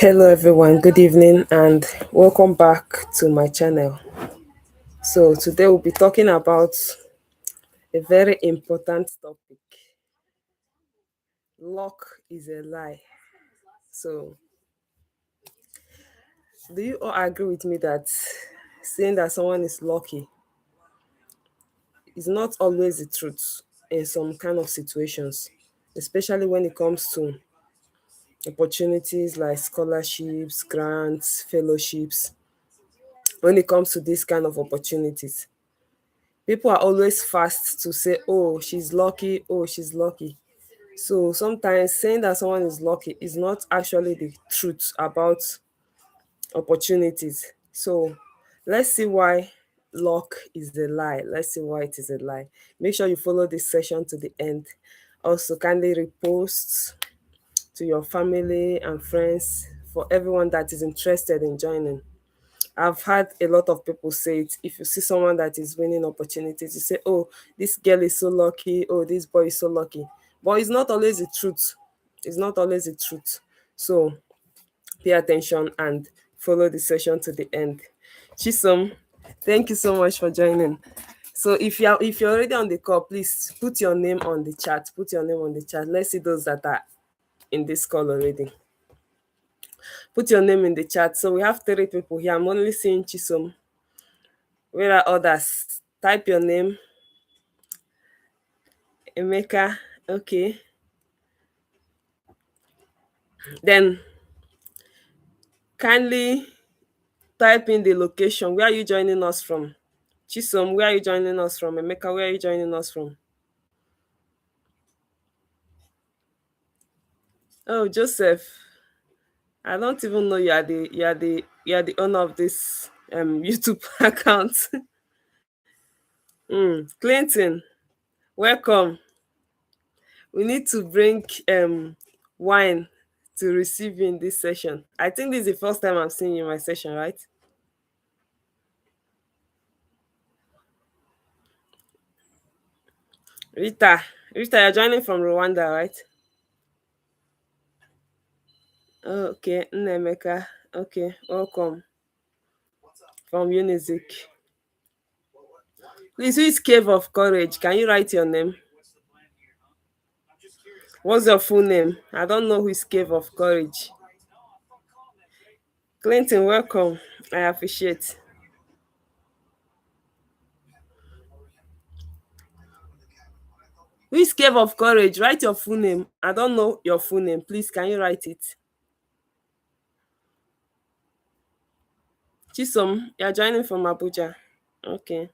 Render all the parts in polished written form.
Hello everyone, good evening and welcome back to my channel. So today we'll be talking about a very important topic. Luck is a lie. So do you all agree with me that saying that someone is lucky is not always the truth in some kind of situations, especially when it comes to opportunities like scholarships, grants, fellowships, when it comes to these kind of opportunities? People are always fast to say, oh, she's lucky, oh, she's lucky. So sometimes saying that someone is lucky is not actually the truth about opportunities. So let's see why luck is a lie. Let's see why it is a lie. Make sure you follow this session to the end. Also, kindly repost to your family and friends for everyone that is interested in joining. I've had a lot of people say it. If you see someone that is winning opportunities, you say, oh, this girl is so lucky. Oh, this boy is so lucky. But it's not always the truth. It's not always the truth. So pay attention and follow the session to the end. Chisom, thank you so much for joining. So if you're already on the call, please put your name on the chat. Put your name on the chat. Let's see those that are in this call already. Put your name in the chat. So we have three people here. I'm only seeing Chisom. Where are others? Type your name. Emeka. Okay. Then kindly type in the location. Where are you joining us from? Chisom, where are you joining us from? Emeka, where are you joining us from? Oh, Joseph. I don't even know you are the owner of this YouTube account. Clinton, welcome. We need to bring wine to receive you in this session. I think this is the first time I'm seeing you in my session, right? Rita, you're joining from Rwanda, right? Oh, okay, Nnemeka. Okay, welcome from Unizik. Please, who is Cave of Courage? Can you write your name? What's your full name? I don't know who is Cave of Courage. Clinton, welcome. I appreciate. Who is Cave of Courage? Write your full name. I don't know your full name. Please, can you write it? Chisom, you're joining from Abuja. Okay.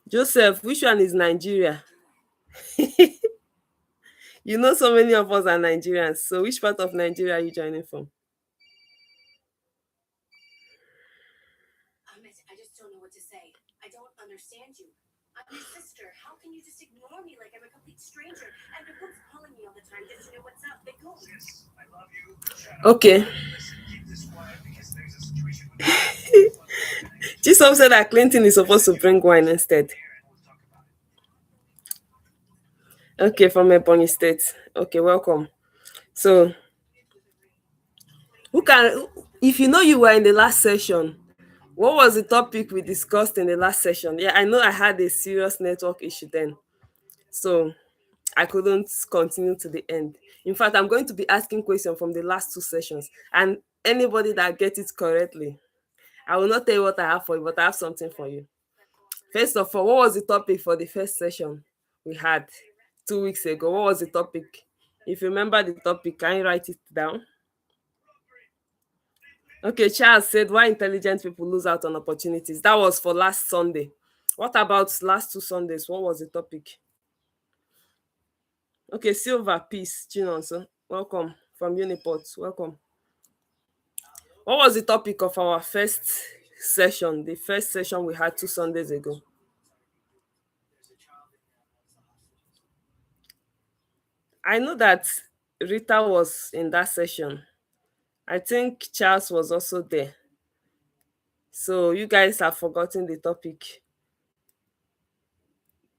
Joseph, which one is Nigeria? You know, so many of us are Nigerians. So, which part of Nigeria are you joining from? I just don't know what to say. I don't understand you. I'm your sister. How can you just ignore me like I'm a complete stranger? And the book's calling me all the time just to know what's up. They go. Yes, I love you. Okay. Chisom said that Clinton is supposed to bring wine instead. Okay, from Ebonyi State. Okay, welcome. So, who can, if you know you were in the last session, what was the topic we discussed in the last session? Yeah, I know I had a serious network issue then. So, I couldn't continue to the end. In fact, I'm going to be asking questions from the last two sessions. And anybody that gets it correctly, I will not tell you what I have for you, but I have something for you. First of all, what was the topic for the first session we had 2 weeks ago? What was the topic? If you remember the topic, can you write it down? Okay, Charles said why intelligent people lose out on opportunities. That was for last Sunday. What about last 2 Sundays? What was the topic? Okay, Silver, peace, Chinonso. Welcome from Uniport. Welcome. What was the topic of our first session? The first session we had 2 Sundays ago. I know that Rita was in that session. I think Charles was also there. So you guys have forgotten the topic.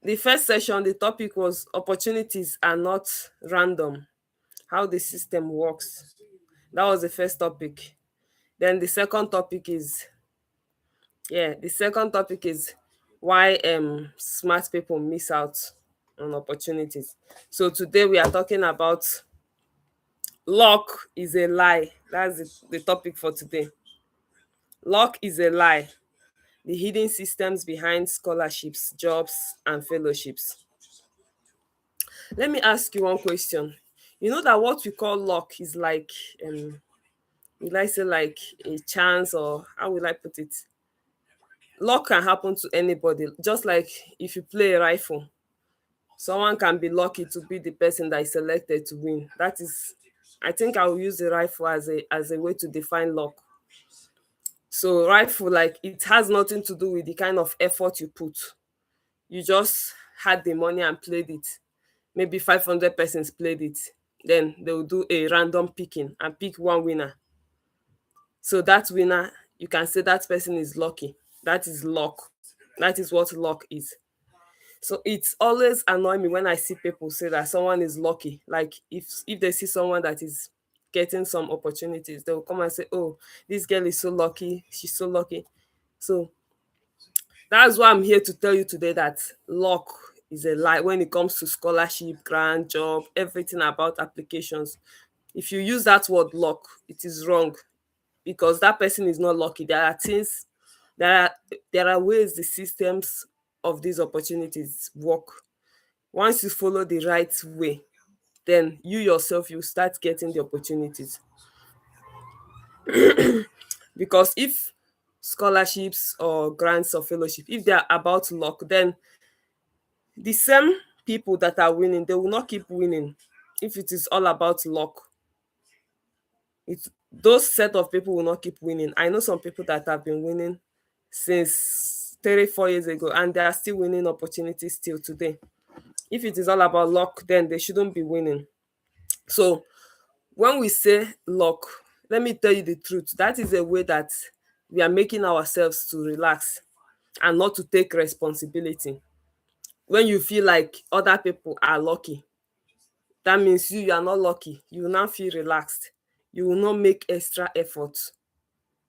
The first session, the topic was opportunities are not random. how the system works. That was the first topic. Then the second topic is why smart people miss out on opportunities. So today we are talking about luck is a lie. That's the topic for today. Luck is a lie. The hidden systems behind scholarships, jobs, and fellowships. Let me ask you one question. You know that what we call luck is like, will I say like a chance, or how will I put it? Luck can happen to anybody. Just like if you play a rifle, someone can be lucky to be the person that is selected to win. That is, I think I will use the rifle as a way to define luck. So rifle, like, it has nothing to do with the kind of effort you put. You just had the money and played it. Maybe 500 persons played it. Then they will do a random picking and pick one winner. So that winner, you can say that person is lucky. That is luck. That is what luck is. So it's always annoy me when I see people say that someone is lucky. Like if they see someone that is getting some opportunities, they will come and say, "Oh, this girl is so lucky. She's so lucky." So that's why I'm here to tell you today that luck is a lie when it comes to scholarship, grant, job, everything about applications. If you use that word luck, it is wrong, because that person is not lucky. There are things, there are there are ways the systems of these opportunities work. Once you follow the right way, then you yourself, you start getting the opportunities. Because if scholarships or grants or fellowship, if they are about luck, then the same people that are winning, they will not keep winning. If it is all about luck, it those set of people will not keep winning. I know some people that have been winning since 3 4 years ago, and they are still winning opportunities till today. If it is all about luck, then they shouldn't be winning. So when we say luck, let me tell you the truth, that is a way that we are making ourselves to relax and not to take responsibility. When you feel like other people are lucky, that means you are not lucky. You will now feel relaxed. You will not make extra effort.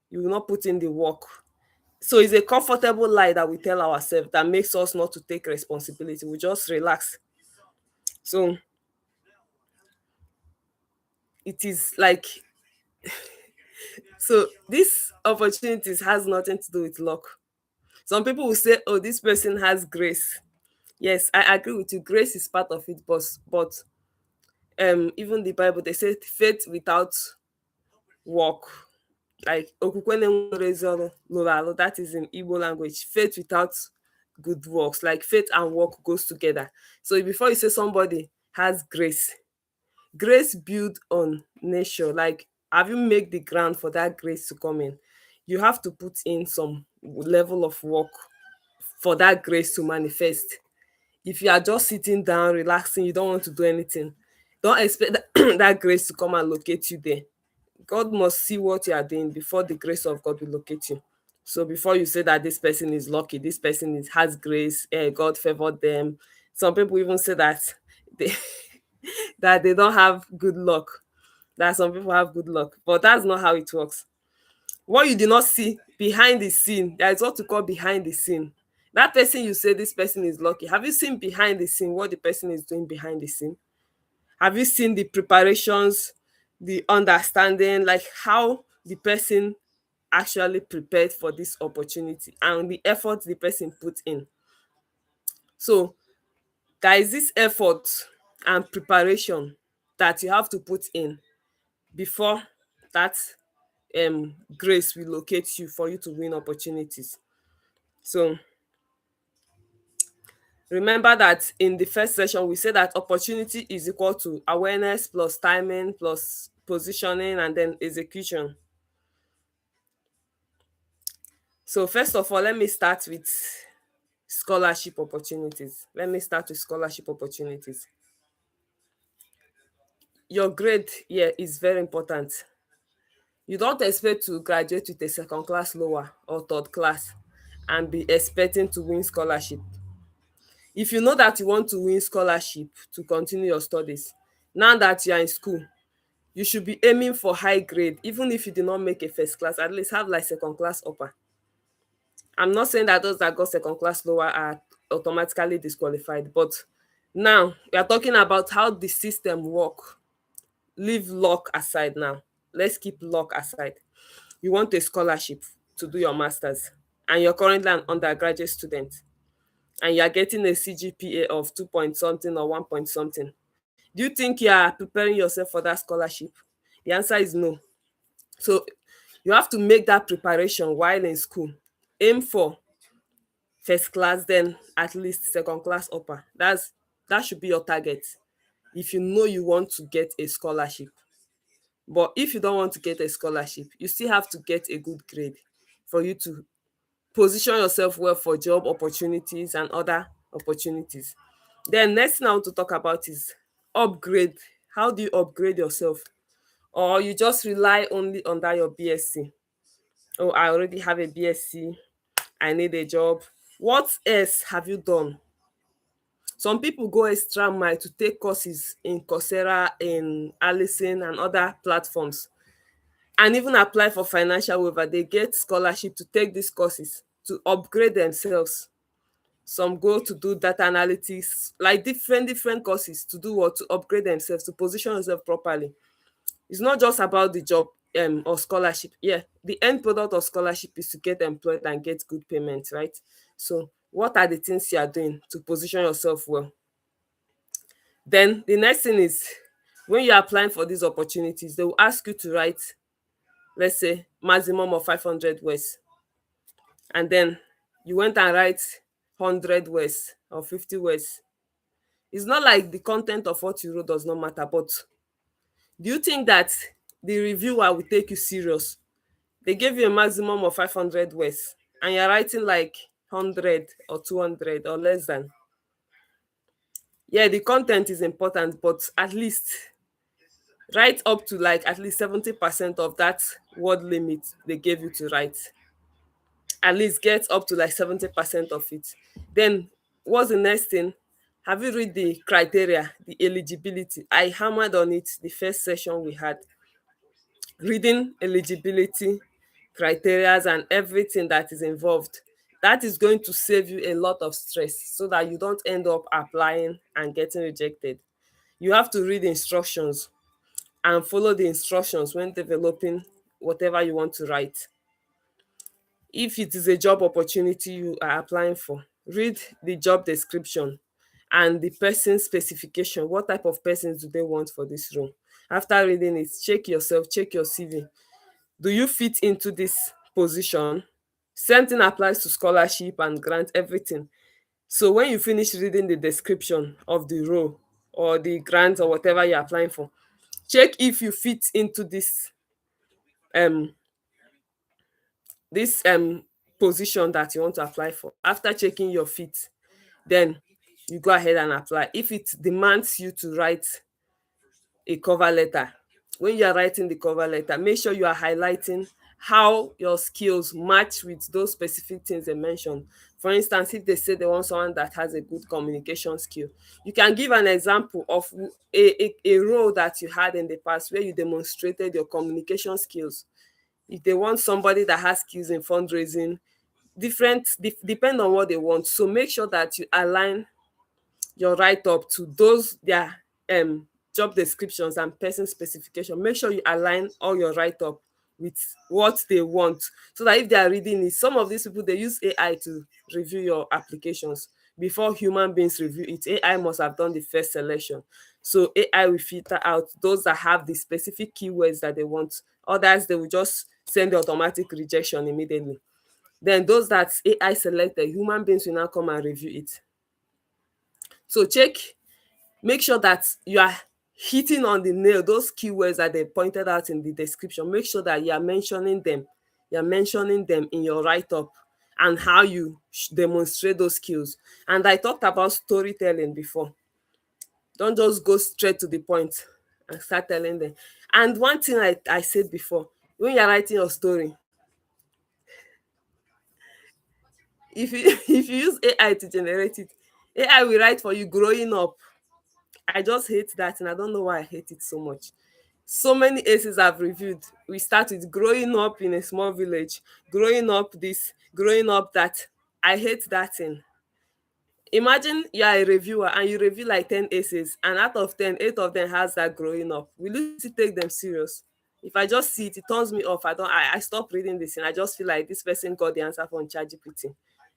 You will not put in the work. So it's a comfortable lie that we tell ourselves that makes us not to take responsibility. We just relax. So it is like, so this opportunities has nothing to do with luck. Some people will say, "Oh, this person has grace." Yes, I agree with you. Grace is part of it, but even the Bible, they say faith without work, like okwukwe na-enwere ezi ọrụ lụrụ alụ, that is in Igbo language. Faith without good works, like faith and work goes together. So before you say somebody has grace, grace build on nature. Like, have you make the ground for that grace to come in? You have to put in some level of work for that grace to manifest. If you are just sitting down relaxing, you don't want to do anything, don't expect that, that grace to come and locate you there. God must see what you are doing before the grace of God will locate you. So before you say that this person is lucky, this person has grace, God favored them. Some people even say that they that they don't have good luck. That some people have good luck, but that's not how it works. What you do not see behind the scene, there is what we call behind the scene. That person you say this person is lucky, have you seen behind the scene what the person is doing behind the scene? Have you seen the preparations, the understanding, like how the person actually prepared for this opportunity and the effort the person put in? So there is this effort and preparation that you have to put in before that grace will locate you for you to win opportunities. So remember that in the first session we said that opportunity is equal to awareness plus timing plus positioning and then execution. So first of all, let me start with scholarship opportunities. Let me start with scholarship opportunities. Your grade here is very important. You don't expect to graduate with a second class lower or third class and be expecting to win scholarship. If you know that you want to win scholarship to continue your studies, now that you are in school, You should be aiming for high grade. Even if you did not make a first class, at least have like second class upper. I'm not saying that those that got second class lower are automatically disqualified, but now we are talking about how the system work. Leave luck aside now. Let's keep luck aside. You want a scholarship to do your masters, and you're currently an undergraduate student, and you're getting a CGPA of 2 point something or 1 point something. Do you think you are preparing yourself for that scholarship? The answer is no. So you have to make that preparation while in school. Aim for first class, then at least second class upper. That should be your target if you know you want to get a scholarship. But if you don't want to get a scholarship, you still have to get a good grade for you to position yourself well for job opportunities and other opportunities. Then next thing I want to talk about is upgrade. How do you upgrade yourself? Or you just rely only on that your BSc? Oh, I already have a BSc, I need a job. What else have you done? Some people go extra mile to take courses in Coursera, in Allison and other platforms, and even apply for financial waiver. They get scholarship to take these courses to upgrade themselves. Some go to do data analytics, like different courses to do what? To upgrade themselves, to position themselves properly. It's not just about the job or scholarship. Yeah, the end product of scholarship is to get employed and get good payment, right? So what are the things you are doing to position yourself well? Then the next thing is, when you're applying for these opportunities, they will ask you to write, let's say, maximum of 500 words, and then you went and write 100 words or 50 words. It's not like the content of what you wrote does not matter, but do you think that the reviewer will take you serious? They gave you a maximum of 500 words and you're writing like 100 or 200 or less than. Yeah, the content is important, but at least write up to like at least 70% of that word limit they gave you to write. At least get up to like 70% of it. Then what's the next thing? Have you read the criteria, the eligibility? I hammered on it the first session we had. Reading eligibility criteria and everything that is involved, that is going to save you a lot of stress so that you don't end up applying and getting rejected. You have to read instructions and follow the instructions when developing whatever you want to write. If it is a job opportunity you are applying for, read the job description and the person specification. What type of persons do they want for this role? After reading it, check yourself, check your CV. Do you fit into this position? Same thing applies to scholarship and grant, everything. So when you finish reading the description of the role or the grant or whatever you're applying for, check if you fit into um this position that you want to apply for. After checking your fit, then you go ahead and apply. If it demands you to write a cover letter, when you are writing the cover letter, make sure you are highlighting how your skills match with those specific things they mentioned. For instance, if they say they want someone that has a good communication skill, you can give an example of a role that you had in the past where you demonstrated your communication skills. If they want somebody that has skills in fundraising, depend on what they want. So make sure that you align your write up to those their job descriptions and person specification. Make sure you align all your write up with what they want, so that if they are reading it, some of these people they use AI to review your applications before human beings review it. AI must have done the first selection, so AI will filter out those that have the specific keywords that they want. Others they will just send the automatic rejection immediately. Then those that AI selected, human beings will now come and review it. So check, make sure that you are hitting on the nail those keywords that they pointed out in the description. Make sure that you're mentioning them in your write-up and how you demonstrate those skills. And I talked about storytelling before. Don't just go straight to the point and start telling them. And one thing I said before, when you're writing your story, if you if you use AI to generate it, AI will write for you growing up. I just hate that, and I don't know why I hate it so much. So many aces I've reviewed. We start with growing up in a small village, growing up this, growing up that. I hate that thing. Imagine you are a reviewer and you review like 10 essays, and out of 10, 8 of them has that growing up. Will you still take them serious? If I just see it, it turns me off. I stop reading this and I just feel like this person got the answer from ChatGPT.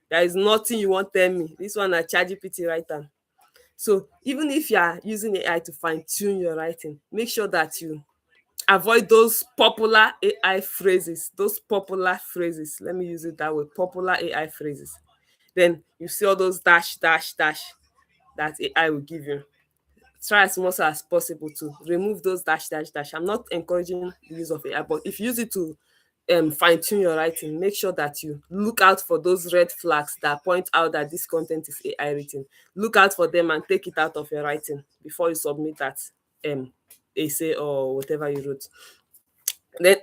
There is nothing you won't tell me. This one na ChatGPT writer. So even if you are using AI to fine-tune your writing, make sure that you avoid those popular AI phrases. Those popular phrases. Let me use it that way. Popular AI phrases. Then you see all those dash, dash, dash that AI will give you. Try as much as possible to remove those dash, dash, dash. I'm not encouraging the use of AI, but if you use it to fine tune your writing, make sure that you look out for those red flags that point out that this content is AI written. Look out for them and take it out of your writing before you submit that um, essay or whatever you wrote. Then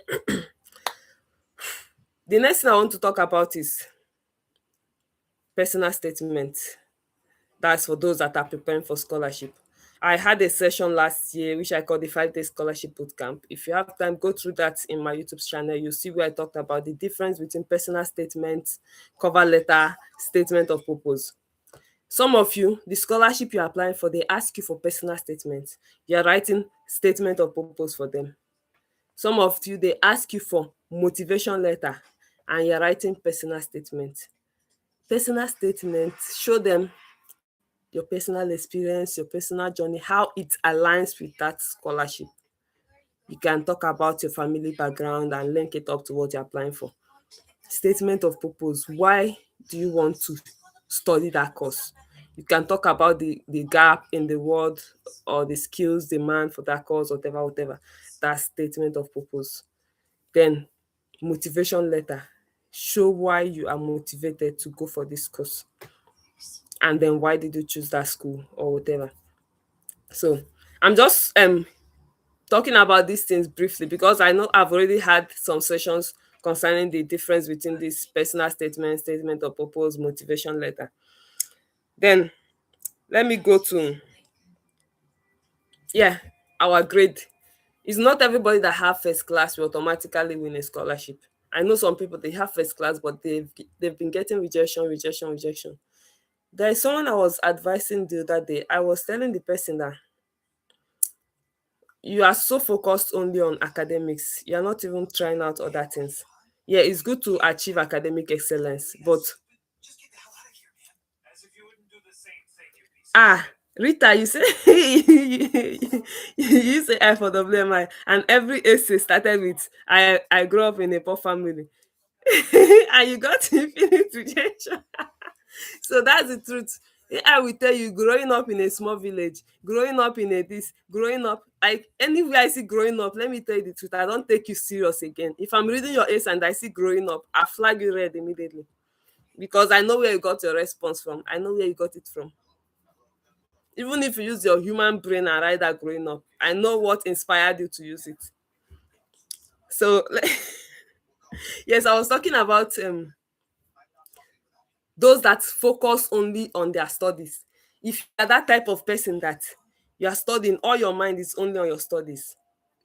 the next thing I want to talk about is personal statement. That's for those that are preparing for scholarship. I had a session last year which I called the 5 day scholarship bootcamp. If you have time, go through that in my YouTube channel. You'll see where I talked about the difference between personal statement, cover letter, statement of purpose. Some of you, the scholarship you're applying for, they ask you for personal statement. You're writing statement of purpose for them. Some of you, they ask you for motivation letter and you're writing personal statement. Personal statement, show them your personal experience, your personal journey, how it aligns with that scholarship. You can talk about your family background and link it up to what you're applying for. Statement of purpose. Why do you want to study that course? You can talk about the gap in the world or the skills demand for that course, whatever, whatever. That's statement of purpose. Then motivation letter. Show why you are motivated to go for this course. And then why did you choose that school or whatever. So I'm just talking about these things briefly because I know I've already had some sessions concerning the difference between this personal statement, statement of purpose, motivation letter. Then let me go to, yeah, our grade. It's not everybody that have first class will automatically win a scholarship. I know some people they have first class, but they've been getting rejection, rejection, rejection. There is someone I was advising the other day. I was telling the person that you are so focused only on academics, you're not even trying out other things. Yeah, it's good to achieve academic excellence, but ah, Rita, you say you say I for WMI, and every essay started with I grew up in a poor family, and you got infinite rejection. So that's the truth. I will tell you, growing up in a small village, growing up in a this, growing up like anywhere I see growing up, let me tell you the truth, I don't take you serious again. If I'm reading your ace and I see growing up, I flag you red immediately because I know where you got your response from. I know where you got it from. Even if you use your human brain and write that growing up, I know what inspired you to use it. So yes, I was talking about those that focus only on their studies. If you are that type of person that you are studying, all your mind is only on your studies,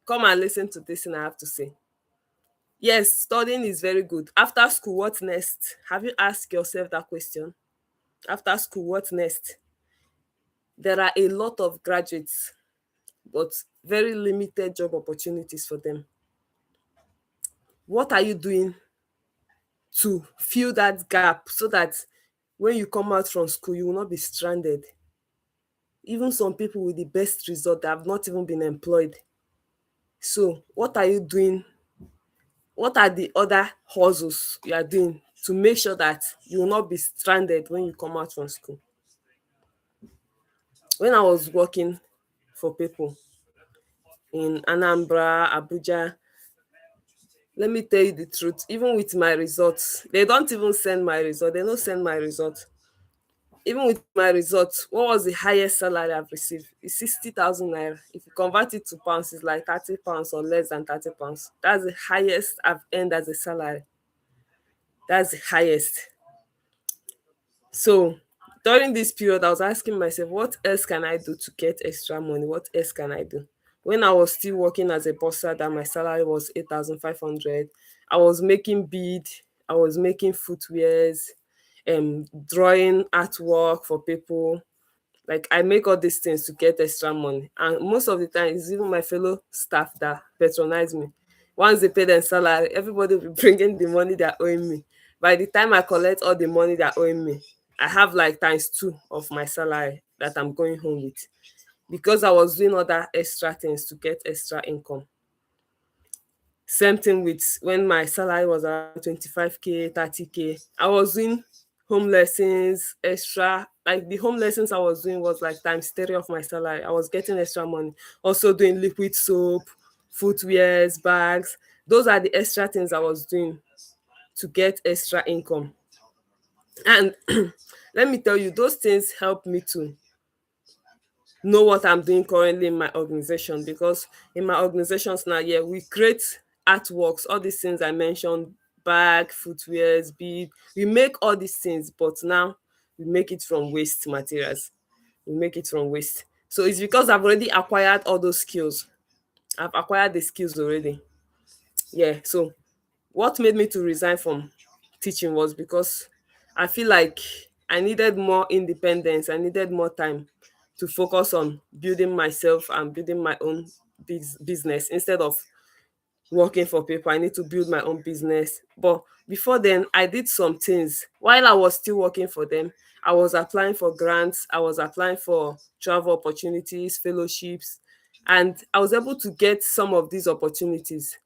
come and listen to this thing I have to say. Yes, studying is very good. After school, what next? Have you asked yourself that question? After school, what next? There are a lot of graduates, but very limited job opportunities for them. What are you doing to fill that gap so that when you come out from school, you will not be stranded? Even some people with the best result that have not even been employed. So what are you doing? What are the other hustles you are doing to make sure that you will not be stranded when you come out from school? When I was working for people in Anambra, Abuja, let me tell you the truth, even with my results, they don't even send my result. They don't send my result. Even with my results, what was the highest salary I've received? It's 60,000 naira. If you convert it to pounds, it's like 30 pounds or less than 30 pounds. That's the highest I've earned as a salary. That's the highest. So during this period, I was asking myself, what else can I do to get extra money? What else can I do? When I was still working as a bossa, that my salary was 8,500. I was making bead, I was making footwears, drawing artwork for people. Like I make all these things to get extra money, and most of the time it's even my fellow staff that patronize me. Once they pay their salary, everybody will be bringing the money they're owing me. By the time I collect all the money they're owing me, I have like times two of my salary that I'm going home with, because I was doing other extra things to get extra income. Same thing with when my salary was around 25K, 30K. I was doing home lessons, extra. Like the home lessons I was doing was like times three of my salary. I was getting extra money. Also doing liquid soap, footwears, bags. Those are the extra things I was doing to get extra income. And let me tell you, those things help me to know what I'm doing currently in my organization, because in my organizations now, yeah, we create artworks, all these things I mentioned, bag, footwears, bead. We make all these things, but now we make it from waste materials. We make it from waste. So it's because I've already acquired all those skills. I've acquired the skills already. Yeah. So what made me to resign from teaching was because I feel like I needed more independence. I needed more time to focus on building myself and building my own business instead of working for people. I need to build my own business. But before then, I did some things. While I was still working for them, I was applying for grants, I was applying for travel opportunities, fellowships, and I was able to get some of these opportunities,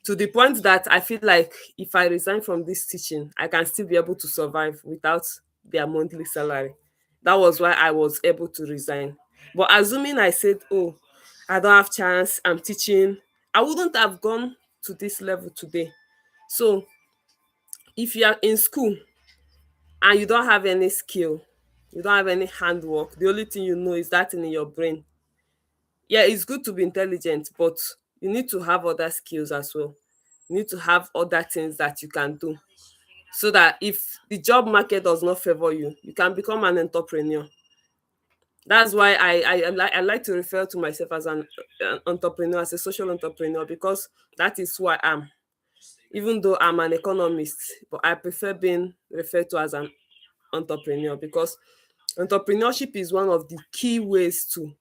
to the point that I feel like if I resign from this teaching, I can still be able to survive without their monthly salary. That was why I was able to resign. But assuming I said, oh, I don't have chance, I'm teaching, I wouldn't have gone to this level today. So if you are in school and you don't have any skill, you don't have any handwork, the only thing you know is that in your brain. Yeah, it's good to be intelligent, but you need to have other skills as well. You need to have other things that you can do, so that if the job market does not favor you, you can become an entrepreneur. That's why I like to refer to myself as an entrepreneur, as a social entrepreneur, because that is who I am. Even though I'm an economist, but I prefer being referred to as an entrepreneur, because entrepreneurship is one of the key ways to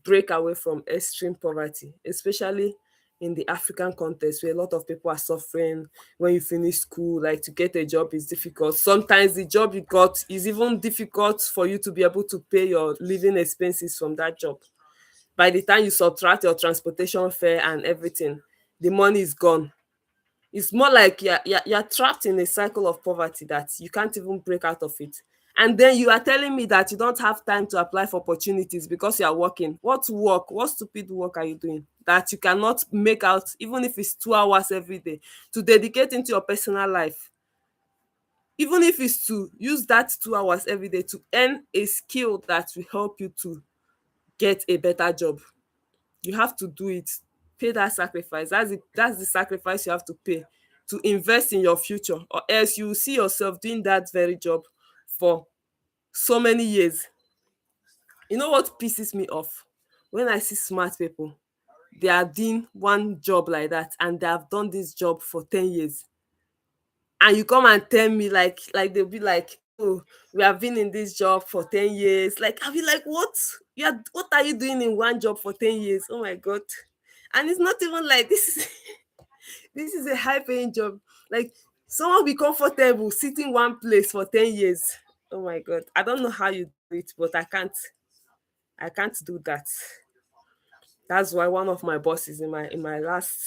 break away from extreme poverty, especially in the African context where a lot of people are suffering. When you finish school, like to get a job is difficult. Sometimes the job you got is even difficult for you to be able to pay your living expenses from that job. By the time you subtract your transportation fare and everything, the money is gone. It's more like you're trapped in a cycle of poverty that you can't even break out of it. And then you are telling me that you don't have time to apply for opportunities because you are working. What work? What stupid work are you doing that you cannot make out, even if it's 2 hours every day, to dedicate into your personal life? Even if it's to use that 2 hours every day to earn a skill that will help you to get a better job. You have to do it. Pay that sacrifice. That's the sacrifice you have to pay to invest in your future, or else you will see yourself doing that very job for so many years. You know what pisses me off? When I see smart people, they are doing one job like that and they have done this job for 10 years. And you come and tell me, like they'll be like, oh, we have been in this job for 10 years. Like, I'll be like, what are you doing in one job for 10 years? Oh my god. And it's not even like this is this is a high paying job. Like, someone will be comfortable sitting one place for 10 years. Oh my god. I don't know how you do it, but I can't do that. That's why one of my bosses in my last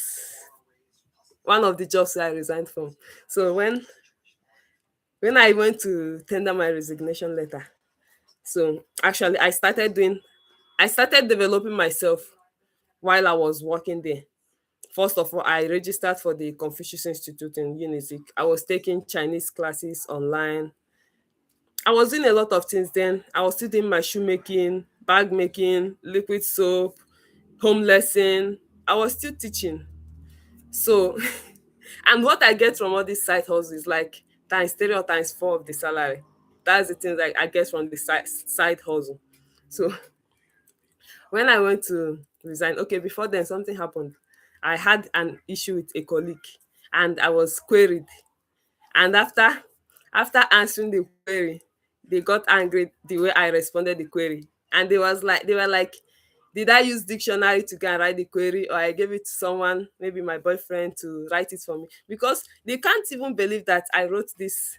one of the jobs that I resigned from. So when I went to tender my resignation letter, so actually I started developing myself while I was working there. First of all, I registered for the Confucius Institute in Unizik. I was taking Chinese classes online. I was doing a lot of things then. I was still doing my shoemaking, bag making, liquid soap, home lesson. I was still teaching. So, and what I get from all these side hustles is like times three or times four of the salary. That's the thing that I get from the side hustle. So When I went to resign, okay, before then something happened. I had an issue with a colleague and I was queried. And after answering the query, they got angry the way I responded the query. And they were like, did I use dictionary to go and write the query, or I gave it to someone, maybe my boyfriend, to write it for me? Because they can't even believe that I wrote this.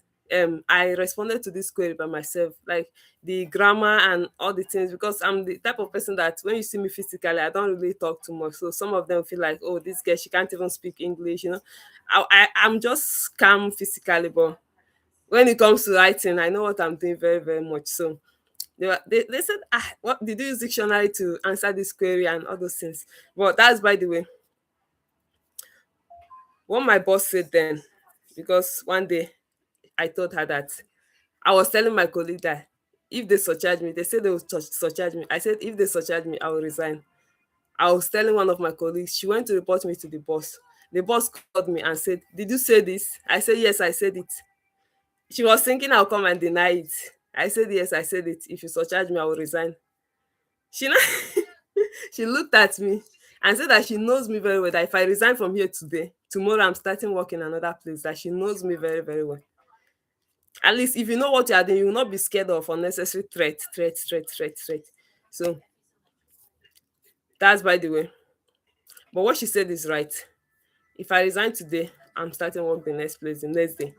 I responded to this query by myself, like the grammar and all the things, because I'm the type of person that when you see me physically, I don't really talk too much. So some of them feel like, oh, this girl, she can't even speak English, you know. I'm just calm physically, but when it comes to writing, I know what I'm doing very, very much. So they said, what did you use dictionary to answer this query and all those things? But that's by the way. What my boss said then, because one day I told her that I was telling my colleague that if they surcharge me, they said they will surcharge me. I said if they surcharge me, I will resign. I was telling one of my colleagues, she went to report me to the boss. The boss called me and said, did you say this? I said, yes, I said it. She was thinking I'll come and deny it. I said, yes, I said it. If you surcharge me, I will resign. She now she looked at me and said that she knows me very well. That if I resign from here today, tomorrow I'm starting work in another place. That she knows me very, very well. At least if you know what you are doing, you will not be scared of unnecessary threat. So that's by the way. But what she said is right. If I resign today, I'm starting work the next place the next day.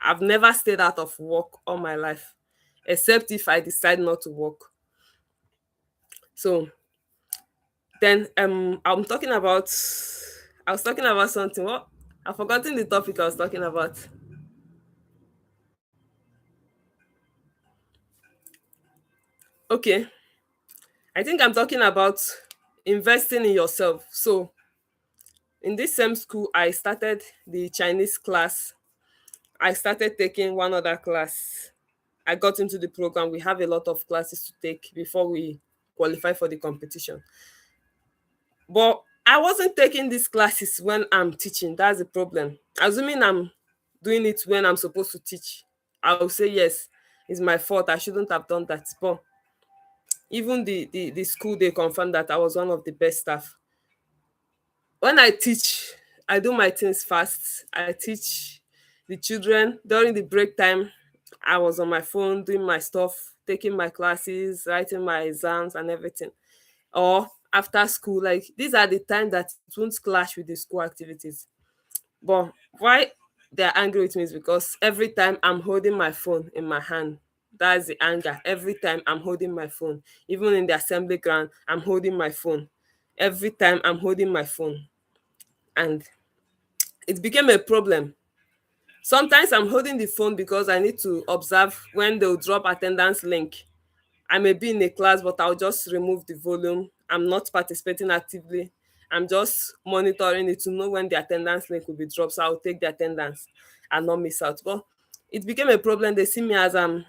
I've never stayed out of work all my life, except if I decide not to work. So then I was talking about something. What? I've forgotten the topic I was talking about. Okay. I think I'm talking about investing in yourself. So in this same school, I started the Chinese class. I started taking one other class. I got into the program. We have a lot of classes to take before we qualify for the competition. But I wasn't taking these classes when I'm teaching. That's the problem. Assuming I'm doing it when I'm supposed to teach, I will say yes, it's my fault. I shouldn't have done that. But even the school, they confirmed that I was one of the best staff. When I teach, I do my things fast. I teach the children during the break time. I was on my phone doing my stuff, taking my classes, writing my exams and everything. Or after school, like these are the time that it won't clash with the school activities. But why they're angry with me is because every time I'm holding my phone in my hand. That's the anger. Every time I'm holding my phone, even in the assembly ground, I'm holding my phone. Every time I'm holding my phone. And it became a problem. Sometimes I'm holding the phone because I need to observe when they'll drop attendance link. I may be in a class, but I'll just remove the volume. I'm not participating actively. I'm just monitoring it to know when the attendance link will be dropped. So I'll take the attendance and not miss out. But it became a problem. They see me as I'm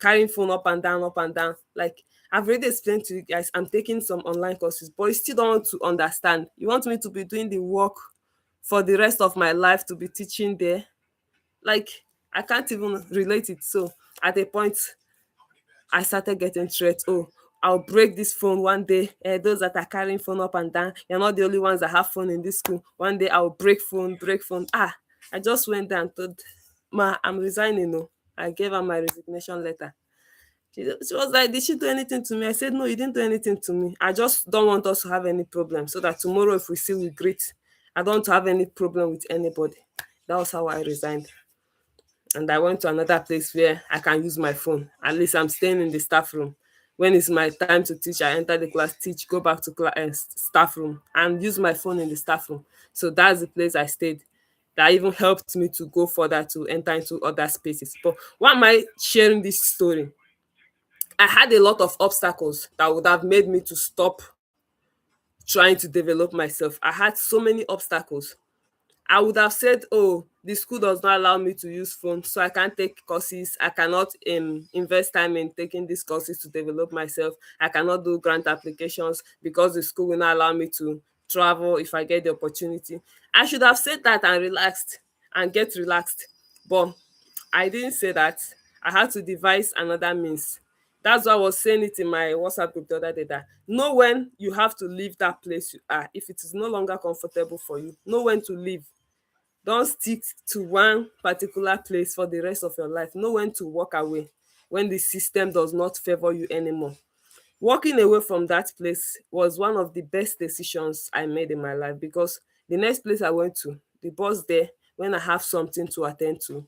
carrying phone up and down, up and down. Like I've already explained to you guys, I'm taking some online courses, but you still don't want to understand. You want me to be doing the work for the rest of my life to be teaching there. Like I can't even relate it. So at a point, I started getting threats. Oh, I'll break this phone one day. Those that are carrying phone up and down, you're not the only ones that have phone in this school. One day I'll break phone, break phone. I just went there and told Ma, I'm resigning. No, I gave her my resignation letter. She was like, did she do anything to me? I said, no, you didn't do anything to me. I just don't want us to have any problem so that tomorrow if we see we greet, I don't want to have any problem with anybody. That was how I resigned. And I went to another place where I can use my phone. At least I'm staying in the staff room. When it's my time to teach, I enter the class, teach, go back to staff room and use my phone in the staff room. So that's the place I stayed. That even helped me to go further to enter into other spaces. But why am I sharing this story? I had a lot of obstacles that would have made me to stop trying to develop myself. I had so many obstacles. I would have said, oh, the school does not allow me to use phone, so I can't take courses. I cannot invest time in taking these courses to develop myself. I cannot do grant applications because the school will not allow me to travel if I get the opportunity. I should have said that and relaxed and get relaxed. But I didn't say that. I had to devise another means. That's why I was saying it in my WhatsApp group the other day, that know when you have to leave that place you are. If it is no longer comfortable for you, know when to leave. Don't stick to one particular place for the rest of your life. Know when to walk away when the system does not favor you anymore. Walking away from that place was one of the best decisions I made in my life, because the next place I went to, the boss there, when I have something to attend to,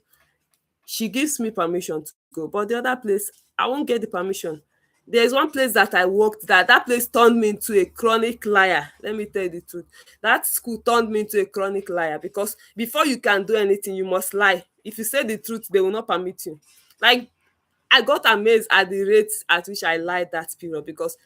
she gives me permission to go. But the other place, I won't get the permission. There's one place that I worked, that place turned me into a chronic liar. Let me tell you the truth. That school turned me into a chronic liar, because before you can do anything, you must lie. If you say the truth, they will not permit you. Like, I got amazed at the rate at which I lied that period, because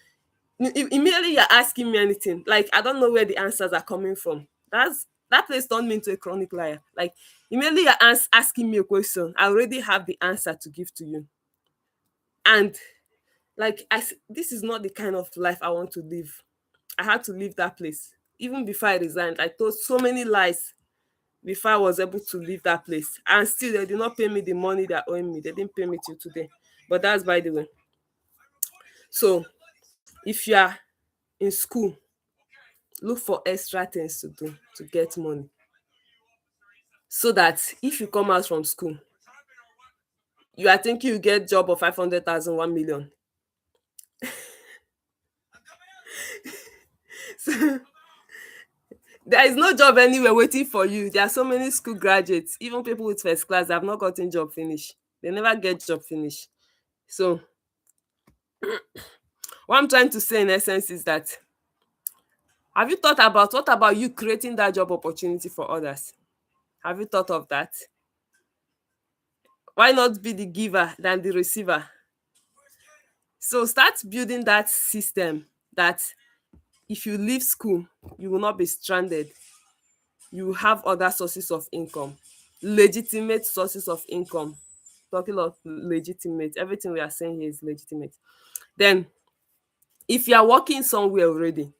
immediately you're asking me anything, like I don't know where the answers are coming from. That place turned me into a chronic liar. Like, immediately you're asking me a question, I already have the answer to give to you. And like, this is not the kind of life I want to live. I had to leave that place. Even before I resigned, I told so many lies before I was able to leave that place, and still they did not pay me the money they're owing me. They didn't pay me till today. But that's by the way. So if you are in school, look for extra things to do to get money, so that if you come out from school, you are thinking you get job of 500,000, 1 million. So there is no job anywhere waiting for you. There are so many school graduates, even people with first class, that have not gotten job finish. They never get job finish. So what I'm trying to say in essence is that, have you thought about, what about you creating that job opportunity for others? Have you thought of that? Why not be the giver than the receiver? So start building that system, that if you leave school, you will not be stranded. You will have other sources of income, legitimate sources of income. Talking of legitimate, everything we are saying here is legitimate. Then, if you are working somewhere already,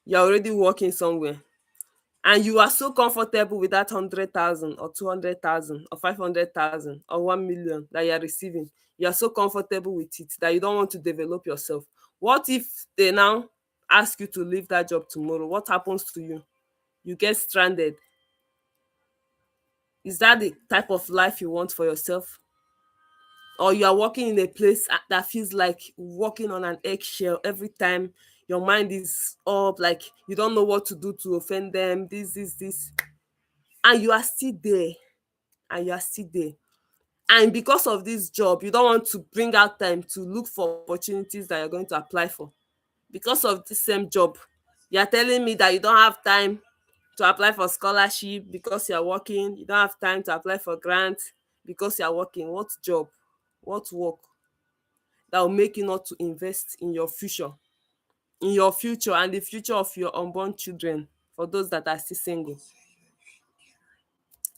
you are already working somewhere, and you are so comfortable with that 100,000 or 200,000 or 500,000 or 1 million that you are receiving, you are so comfortable with it that you don't want to develop yourself. What if they now ask you to leave that job tomorrow? What happens to you? You get stranded. Is that the type of life you want for yourself? Or you are working in a place that feels like walking on an eggshell every time? Your mind is up, like you don't know what to do to offend them, this, and you are still there, and you are still there. And because of this job, you don't want to bring out time to look for opportunities that you're going to apply for. Because of the same job, you're telling me that you don't have time to apply for scholarship because you're working. You don't have time to apply for grants because you're working. What job? What work that will make you not to invest in your future and the future of your unborn children, for those that are still single?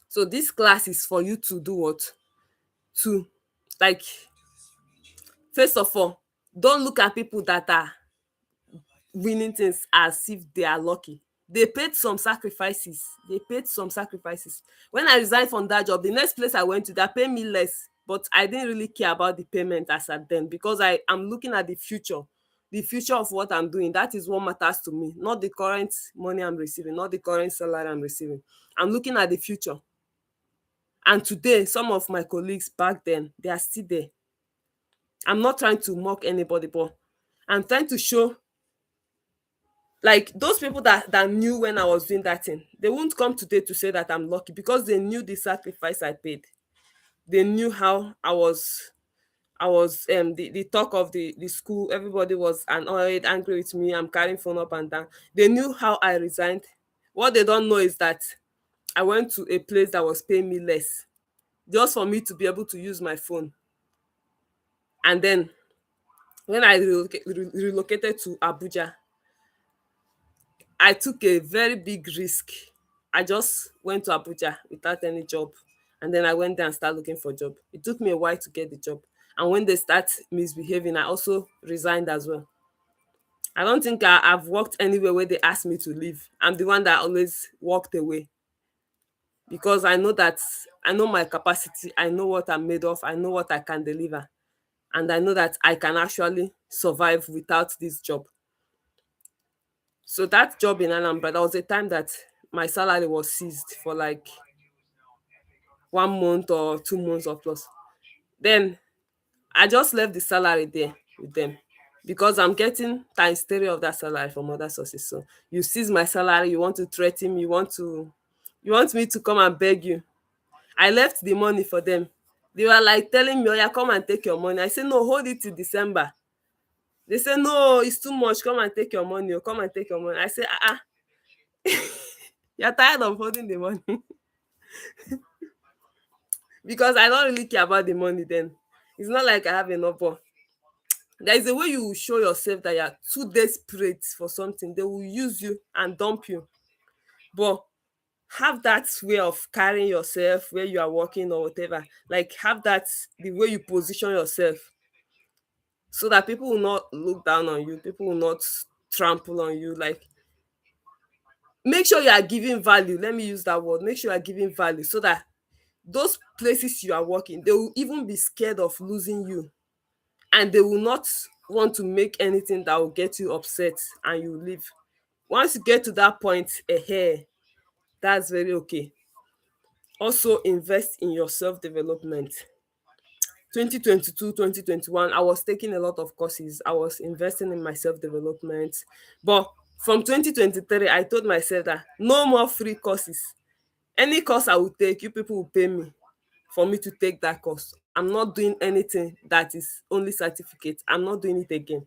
So this class is for you to do what? To, like, first of all, don't look at people that are winning things as if they are lucky. They paid some sacrifices. When I resigned from that job, the next place I went to, that paid me less, but I didn't really care about the payment as at then, because I am looking at the future of what I'm doing. That is what matters to me, not the current money I'm receiving, not the current salary I'm receiving. I'm looking at the future. And today, some of my colleagues back then, they are still there. I'm not trying to mock anybody, but I'm trying to show, like, those people that knew when I was doing that thing, they won't come today to say that I'm lucky, because they knew the sacrifice I paid. They knew how I was the talk of the school. Everybody was annoyed, angry with me. I'm carrying phone up and down. They knew how I resigned. What they don't know is that I went to a place that was paying me less, just for me to be able to use my phone. And then when I relocated to Abuja, I took a very big risk. I just went to Abuja without any job. And then I went there and started looking for a job. It took me a while to get the job. And when they start misbehaving, I also resigned as well. I don't think I've worked anywhere where they asked me to leave. I'm the one that always walked away, because I know that, I know my capacity. I know what I'm made of. I know what I can deliver. and I know that I can actually survive without this job. So that job in Anambra, there was a time that my salary was seized for like 1 month or 2 months or plus. Then I just left the salary there with them because I'm getting times three of that salary from other sources. So you seize my salary, you want to threaten me, you want me to come and beg you. I left the money for them. They were like telling me, oh yeah, come and take your money. I said, no, hold it till December. They say, no, it's too much. Come and take your money. Or come and take your money. I say, you're tired of holding the money. Because I don't really care about the money then. It's not like I have enough, but there is a way you will show yourself that you're too desperate for something. They will use you and dump you. But have that way of carrying yourself where you are working or whatever. Like have that the way you position yourself so that people will not look down on you, people will not trample on you. Like make sure you are giving value. Let me use that word. Make sure you are giving value so that those places you are working, they will even be scared of losing you, and they will not want to make anything that will get you upset and you leave. Once you get to that point, that's very okay. Also invest in your self-development. 2022, 2021, I was taking a lot of courses. I was investing in my self-development. But from 2023, I told myself that no more free courses. Any course I will take, you people will pay me for me to take that course. I'm not doing anything that is only certificate. I'm not doing it again.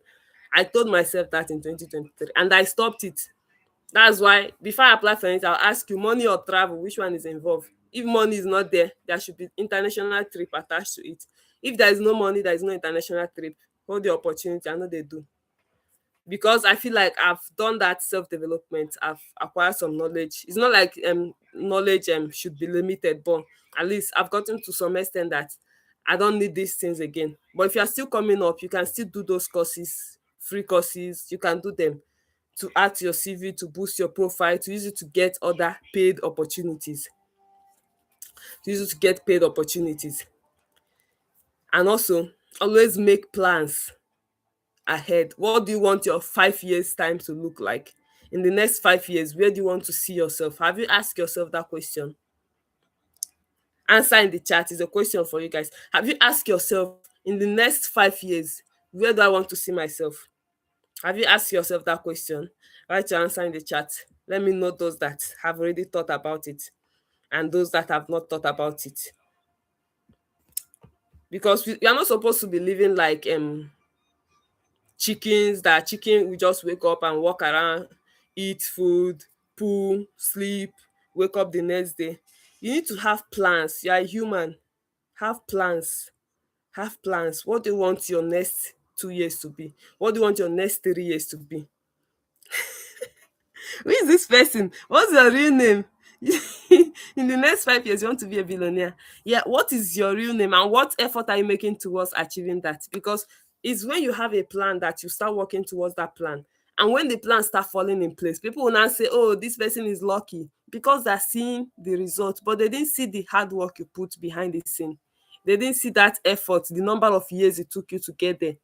I told myself that in 2023 and I stopped it. That's why before I apply for it, I'll ask you money or travel, which one is involved? If money is not there, there should be international trip attached to it. If there is no money, there is no international trip. Hold the opportunity. I know they do. Because I feel like I've done that self-development. I've acquired some knowledge. It's not like knowledge should be limited, but at least I've gotten to some extent that I don't need these things again. But if you're still coming up, you can still do those courses, free courses. You can do them to add to your CV, to boost your profile, to use it to get other paid opportunities, to use it to get paid opportunities. And also, always make plans ahead. What do you want your 5 years time to look like? In the next 5 years, where do you want to see yourself? Have you asked yourself that question? Answer in the chat is a question for you guys. Have you asked yourself in the next 5 years, where do I want to see myself? Have you asked yourself that question? Write your answer in the chat. Let me know those that have already thought about it and those that have not thought about it. Because we are not supposed to be living like chickens, that chicken will just wake up and walk around, eat food, poo, sleep, wake up the next day. You need to have plans. You are a human. Have plans. Have plans. What do you want your next 2 years to be? What do you want your next 3 years to be? Who is this person? What's your real name? In the next 5 years, you want to be a billionaire. Yeah, what is your real name and what effort are you making towards achieving that? Because it's when you have a plan that you start working towards that plan. And when the plan start falling in place, people will now say, oh, this person is lucky because they're seeing the result, but they didn't see the hard work you put behind the scene. They didn't see that effort, the number of years it took you to get there.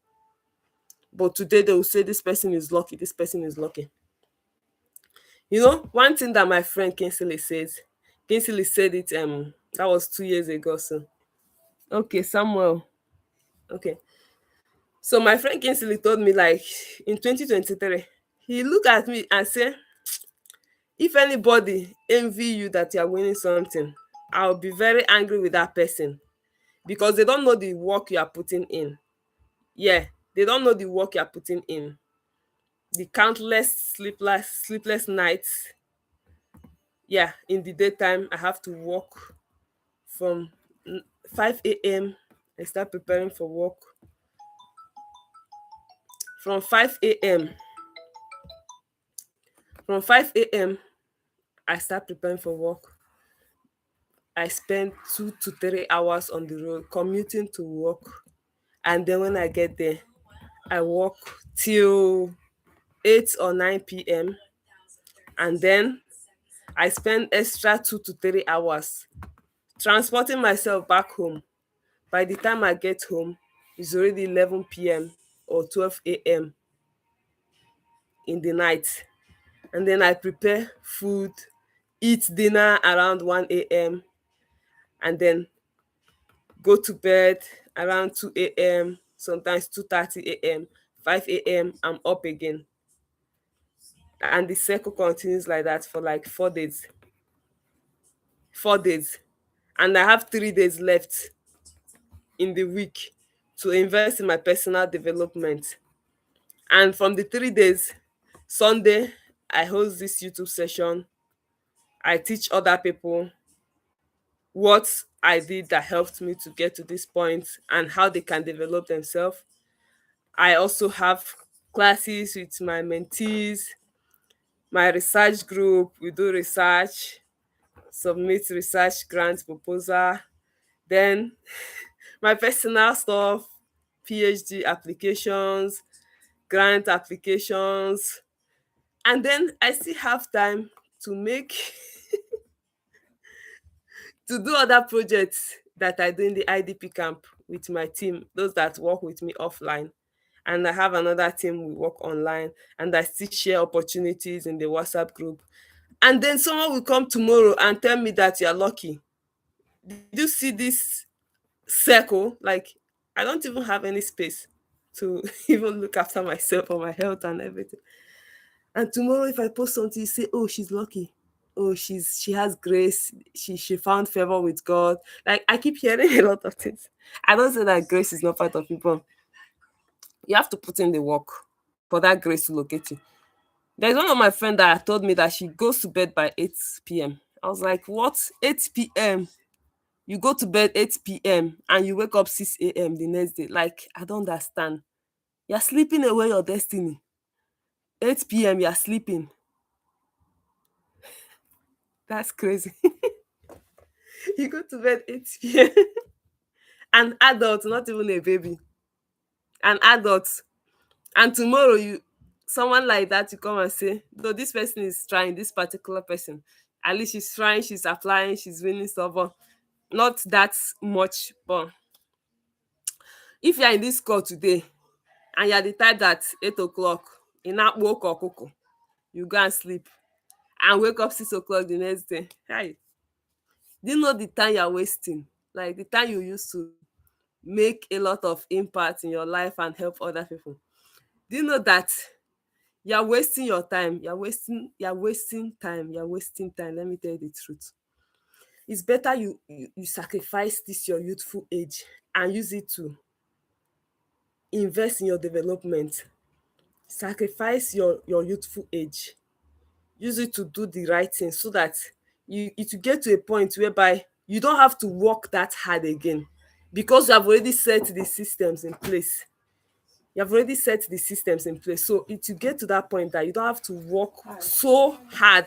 But today they will say, this person is lucky, this person is lucky. You know, one thing that my friend Kinsley said it that was 2 years ago. So okay, Samuel. Okay. So my friend Kinsley told me like in 2023, he looked at me and said, if anybody envy you that you are winning something, I'll be very angry with that person because they don't know the work you are putting in. Yeah, they don't know the work you are putting in. The countless sleepless nights. Yeah, in the daytime, I have to work from 5 a.m. I start preparing for work. From 5 a.m. From 5 a.m. I start preparing for work. I spend 2 to 3 hours on the road commuting to work. And then when I get there, I work till 8 or 9 p.m. And then I spend extra 2 to 3 hours transporting myself back home. By the time I get home, It's already 11 p.m. or 12 a.m. in the night. And then I prepare food, eat dinner around 1 a.m., and then go to bed around 2 a.m., sometimes 2:30 a.m., 5 a.m., I'm up again. And the cycle continues like that for like 4 days. 4 days. And I have 3 days left in the week to invest in my personal development. And from the 3 days, Sunday, I host this YouTube session. I teach other people what I did that helped me to get to this point and how they can develop themselves. I also have classes with my mentees, my research group. We do research, submit research grant proposal. Then my personal stuff, PhD applications, grant applications. And then I still have time to make to do other projects that I do in the IDP camp with my team, those that work with me offline. And I have another team we work online, and I still share opportunities in the WhatsApp group. And then someone will come tomorrow and tell me that you're lucky. Did you see this circle? Like, I don't even have any space to even look after myself or my health and everything. And tomorrow, if I post something, you say, "Oh, she's lucky. Oh, she has grace. She found favor with God." Like, I keep hearing a lot of things. I don't say that grace is not part of people. You have to put in the work for that grace to locate you. There's one of my friend that told me that she goes to bed by 8 p.m. I was like, "What? 8 p.m.? You go to bed 8 p.m. and you wake up 6 a.m. the next day?" Like, I don't understand. You're sleeping away your destiny. 8 p.m. you're sleeping. That's crazy. You go to bed 8 p.m. An adult, not even a baby. An adult. And tomorrow you someone like that, you come and say, "Though this person is trying, this particular person, at least she's trying, she's applying, she's winning stuff, but not that much." But if you're in this call today and you're the type that 8 o'clock, in that woke or cocoa, you go and sleep and wake up 6 o'clock the next day. Hi, do you know the time you're wasting? Like the time you used to make a lot of impact in your life and help other people. Do you know that you're wasting your time? You're wasting time. You're wasting time. Let me tell you the truth. It's better you sacrifice this your youthful age and use it to invest in your development. Sacrifice your youthful age. Use it to do the right thing so that it will get to a point whereby you don't have to work that hard again, because you have already set the systems in place. You have already set the systems in place. So it will get to that point that you don't have to work so hard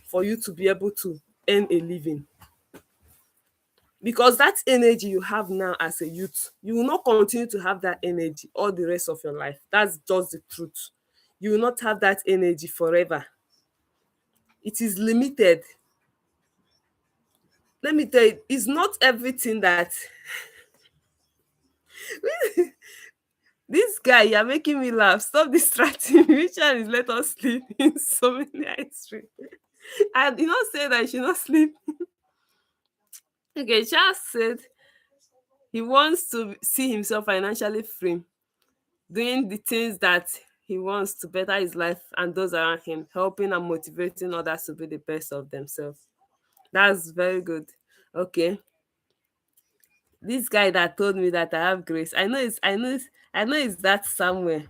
for you to be able to earn a living. Because that energy you have now as a youth, you will not continue to have that energy all the rest of your life. That's just the truth. You will not have that energy forever. It is limited. Let me tell you, it's not everything that this guy, you're making me laugh. Stop distracting me. Which one is let us sleep in so many ice cream? I did not say that you should not sleep. Okay, Charles said he wants to see himself financially free, doing the things that he wants to better his life and those around him, helping and motivating others to be the best of themselves. That's very good. Okay. This guy that told me that I have grace, I know it's that somewhere.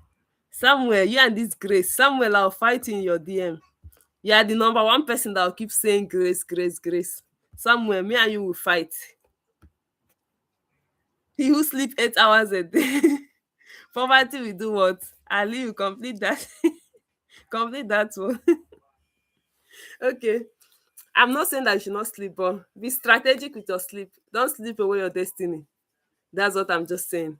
Somewhere, you and this grace, somewhere I'll fight you in your DM. You are the number one person that will keep saying grace, grace, grace. Somewhere, me and you will fight. He who sleep 8 hours a day. Poverty will do what? Ali will complete that. Complete that one. Okay. I'm not saying that you should not sleep, but be strategic with your sleep. Don't sleep away your destiny. That's what I'm just saying.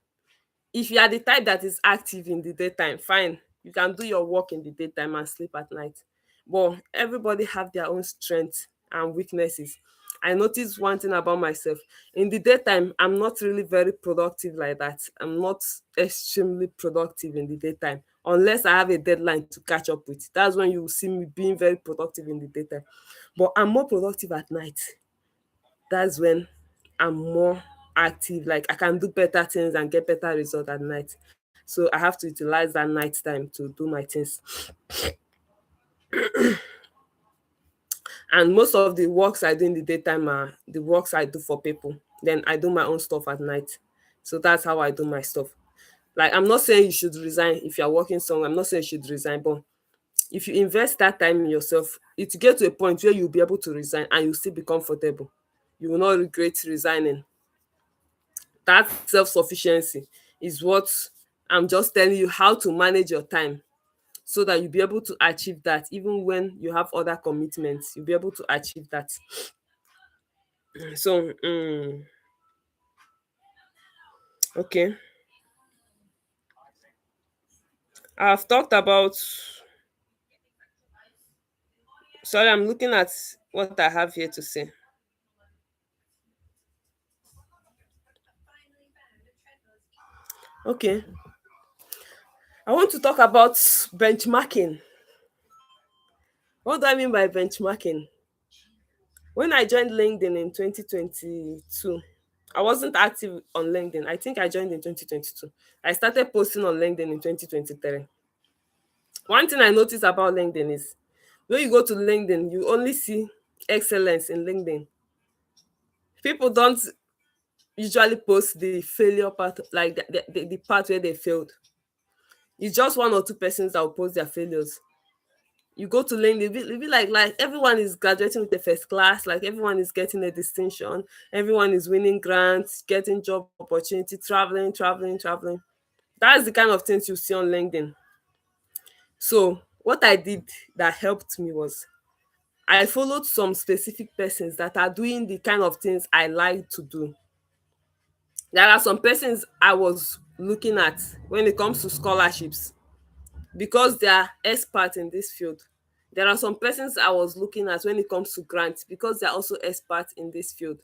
If you are the type that is active in the daytime, fine. You can do your work in the daytime and sleep at night. But everybody have their own strengths and weaknesses. I noticed one thing about myself. In the daytime, I'm not really very productive like that. I'm not extremely productive in the daytime unless I have a deadline to catch up with. That's when you will see me being very productive in the daytime. But I'm more productive at night. That's when I'm more active. Like I can do better things and get better results at night. So I have to utilize that night time to do my things. And most of the works I do in the daytime are the works I do for people. Then I do my own stuff at night. So that's how I do my stuff. Like I'm not saying you should resign if you're working somewhere. I'm not saying you should resign, but if you invest that time in yourself, it will get to a point where you'll be able to resign and you'll still be comfortable. You will not regret resigning. That self-sufficiency is what I'm just telling you how to manage your time so that you'll be able to achieve that even when you have other commitments, you'll be able to achieve that. So okay, I've talked about, sorry, I'm looking at what I have here to say. Okay, I want to talk about benchmarking. What do I mean by benchmarking? When I joined LinkedIn in 2022, I wasn't active on LinkedIn. I think I joined in 2022. I started posting on LinkedIn in 2023. One thing I noticed about LinkedIn is when you go to LinkedIn, you only see excellence in LinkedIn. People don't usually post the failure part, like the part where they failed. It's just one or two persons that will post their failures. You go to LinkedIn, it be like everyone is graduating with a first class, like everyone is getting a distinction, everyone is winning grants, getting job opportunity, traveling. That's the kind of things you see on LinkedIn. So what I did that helped me was I followed some specific persons that are doing the kind of things I like to do. There are some persons I was looking at when it comes to scholarships because they are experts in this field. There are some persons I was looking at when it comes to grants because they are also experts in this field.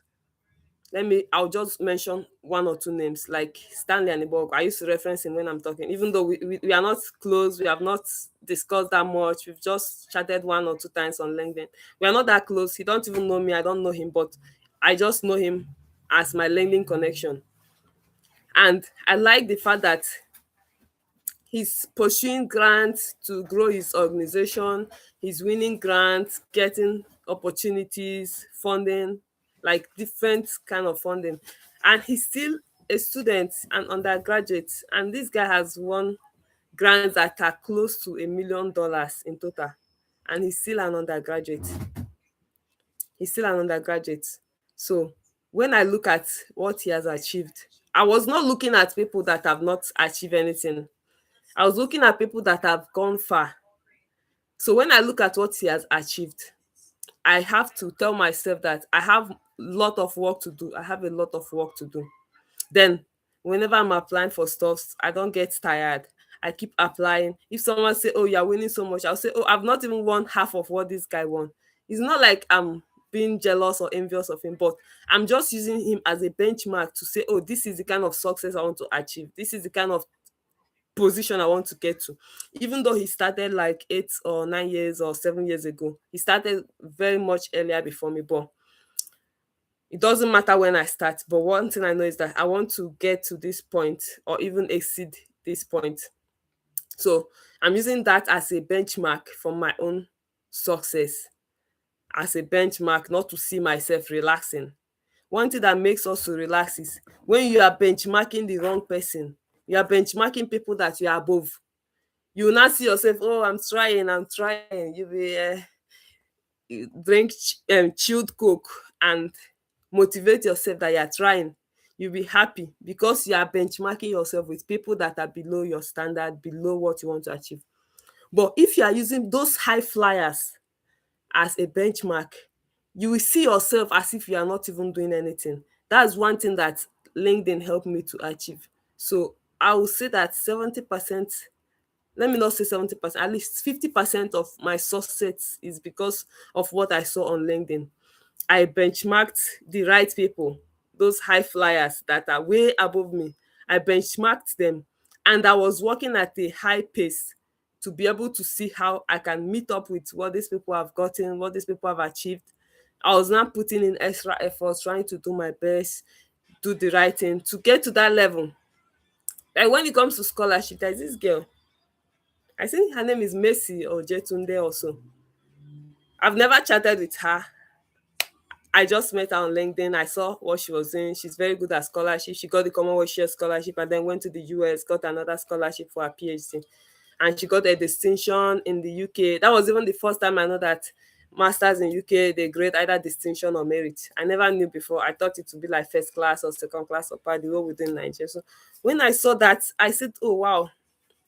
I'll just mention one or two names like Stanley and Ibog. I used to reference him when I'm talking, even though we are not close, we have not discussed that much. We've just chatted one or two times on LinkedIn. We are not that close. He don't even know me. I don't know him, but I just know him as my LinkedIn connection. And I like the fact that he's pursuing grants to grow his organization. He's winning grants, getting opportunities, funding, like different kind of funding. And he's still a student and undergraduate. And this guy has won grants that are close to $1 million in total. And he's still an undergraduate. He's still an undergraduate. So when I look at what he has achieved, I was not looking at people that have not achieved anything. I was looking at people that have gone far. So when I look at what he has achieved, I have to tell myself that I have a lot of work to do. I have a lot of work to do. Then, whenever I'm applying for stuff, I don't get tired. I keep applying. If someone say, "Oh, you're winning so much," I'll say, "Oh, I've not even won half of what this guy won." It's not like I'm being jealous or envious of him, but I'm just using him as a benchmark to say, "Oh, this is the kind of success I want to achieve. This is the kind of position I want to get to." Even though he started like 8 or 9 years or 7 years ago, he started very much earlier before me. But it doesn't matter when I start. But one thing I know is that I want to get to this point or even exceed this point. So I'm using that as a benchmark for my own success, as a benchmark, not to see myself relaxing. One thing that makes us to relax is when you are benchmarking the wrong person, you are benchmarking people that you are above. You will not see yourself, "Oh, I'm trying." You will you drink chilled coke and motivate yourself that you are trying. You'll be happy because you are benchmarking yourself with people that are below your standard, below what you want to achieve. But if you are using those high flyers as a benchmark, you will see yourself as if you are not even doing anything. That's one thing that LinkedIn helped me to achieve. So I will say that 70%, let me not say 70%, at least 50% of my success is because of what I saw on LinkedIn. I benchmarked the right people, those high flyers that are way above me. I benchmarked them, and I was working at a high pace to be able to see how I can meet up with what these people have gotten, what these people have achieved. I was now putting in extra effort, trying to do my best, do the right thing to get to that level. Like when it comes to scholarship, there's this girl. I think her name is Messi or Jetunde also. I've never chatted with her. I just met her on LinkedIn. I saw what she was doing. She's very good at scholarship. She got the Commonwealth Share Scholarship and then went to the US, got another scholarship for her PhD. And she got a distinction in the UK. That was even the first time I know that masters in UK, they grade either distinction or merit. I never knew before. I thought it would be like first class or second class or part the way within Nigeria. So when I saw that, I said, oh wow,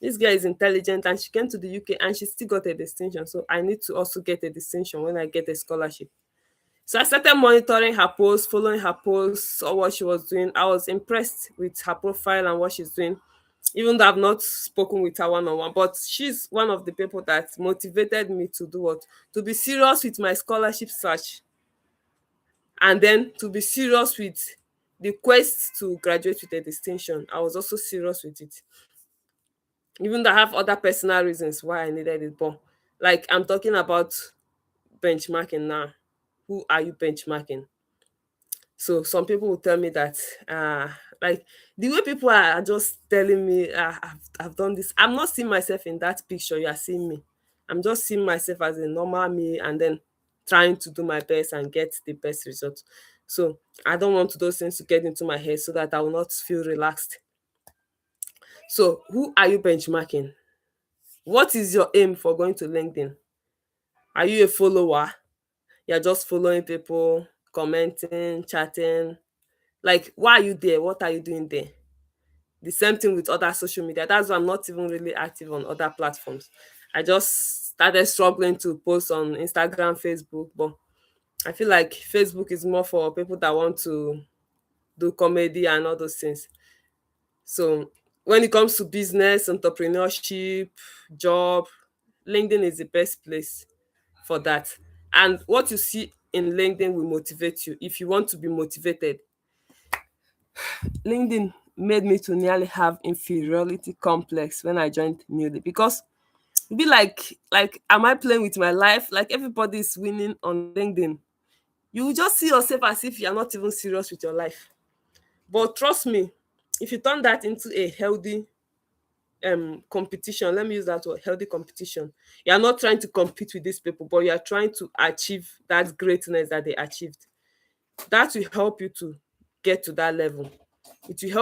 this girl is intelligent, and she came to the UK and she still got a distinction. So I need to also get a distinction when I get a scholarship. So I started monitoring her posts, following her posts, saw what she was doing. I was impressed with her profile and what she's doing, even though I've not spoken with her one on one. But she's one of the people that motivated me to do what? To be serious with my scholarship search, and then to be serious with the quest to graduate with a distinction. I was also serious with it, even though I have other personal reasons why I needed it. But like I'm talking about benchmarking now. Who are you benchmarking? So some people will tell me that like the way people are just telling me I've done this, I'm not seeing myself in that picture you are seeing me. I'm just seeing myself as a normal me and then trying to do my best and get the best result. So I don't want those things to get into my head so that I will not feel relaxed. So who are you benchmarking? What is your aim for going to LinkedIn? Are you a follower? You're just following people, commenting, chatting. Like, why are you there? What are you doing there? The same thing with other social media. That's why I'm not even really active on other platforms. I just started struggling to post on Instagram, Facebook, but I feel like Facebook is more for people that want to do comedy and all those things. So when it comes to business, entrepreneurship, job, LinkedIn is the best place for that. And what you see in LinkedIn will motivate you. If you want to be motivated, LinkedIn made me to nearly have inferiority complex when I joined newly, because it be like am I playing with my life? Like everybody is winning on LinkedIn. You will just see yourself as if you're not even serious with your life. But trust me, if you turn that into a healthy competition, let me use that word, healthy competition. You're not trying to compete with these people, but you're trying to achieve that greatness that they achieved. That will help you to get to that level. It will help